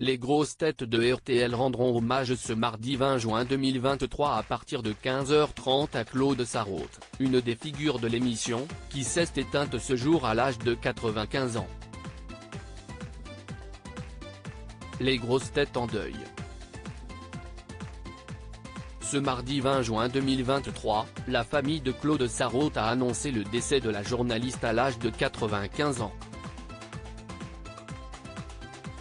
Les grosses têtes de RTL rendront hommage ce mardi 20 juin 2023 à partir de 15h30 à Claude Sarraute, une des figures de l'émission, qui s'est éteinte ce jour à l'âge de 95 ans. Les grosses têtes en deuil. Ce mardi 20 juin 2023, la famille de Claude Sarraute a annoncé le décès de la journaliste à l'âge de 95 ans.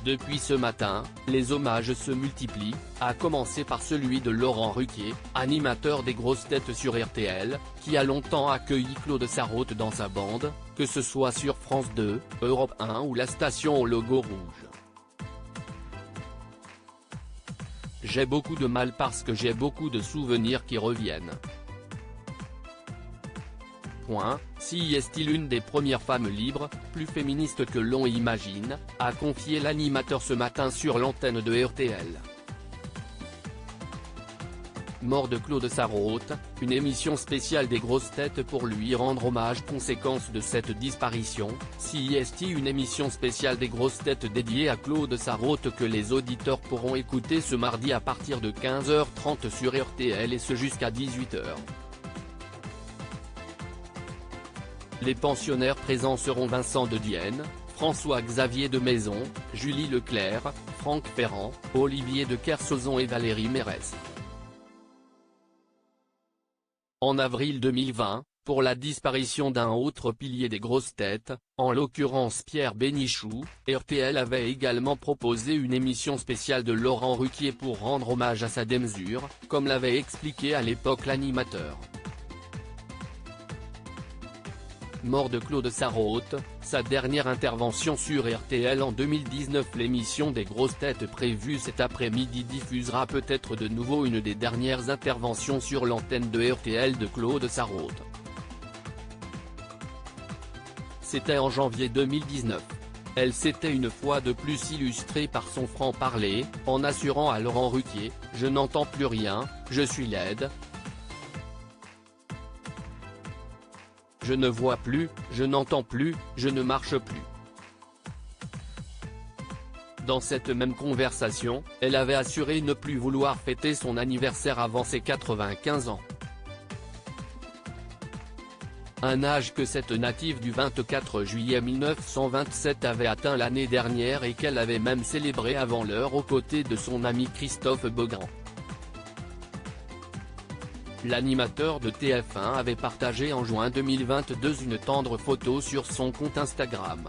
Depuis ce matin, les hommages se multiplient, à commencer par celui de Laurent Ruquier, animateur des grosses têtes sur RTL, qui a longtemps accueilli Claude Sarraute dans sa bande, que ce soit sur France 2, Europe 1 ou la station au logo rouge. J'ai beaucoup de mal parce que j'ai beaucoup de souvenirs qui reviennent. Si est-il une des premières femmes libres, plus féministes que l'on imagine, a confié l'animateur ce matin sur l'antenne de RTL. Mort de Claude Sarraute, une émission spéciale des grosses têtes pour lui rendre hommage. Conséquence de cette disparition, si est-il une émission spéciale des grosses têtes dédiée à Claude Sarraute que les auditeurs pourront écouter ce mardi à partir de 15h30 sur RTL et ce jusqu'à 18h. Les pensionnaires présents seront Vincent de Dienne, François-Xavier de Maison, Julie Leclerc, Franck Ferrand, Olivier de Kersauzon et Valérie Mérès. En avril 2020, pour la disparition d'un autre pilier des grosses têtes, en l'occurrence Pierre Bénichou, RTL avait également proposé une émission spéciale de Laurent Ruquier pour rendre hommage à sa démesure, comme l'avait expliqué à l'époque l'animateur. Mort de Claude Sarraute, sa dernière intervention sur RTL en 2019. L'émission des grosses têtes prévue cet après-midi diffusera peut-être de nouveau une des dernières interventions sur l'antenne de RTL de Claude Sarraute. C'était en janvier 2019. Elle s'était une fois de plus illustrée par son franc-parler, en assurant à Laurent Ruquier « Je n'entends plus rien, je suis laide. Je ne vois plus, je n'entends plus, je ne marche plus ». Dans cette même conversation, elle avait assuré ne plus vouloir fêter son anniversaire avant ses 95 ans. Un âge que cette native du 24 juillet 1927 avait atteint l'année dernière et qu'elle avait même célébré avant l'heure aux côtés de son ami Christophe Beaugrand. L'animateur de TF1 avait partagé en juin 2022 une tendre photo sur son compte Instagram.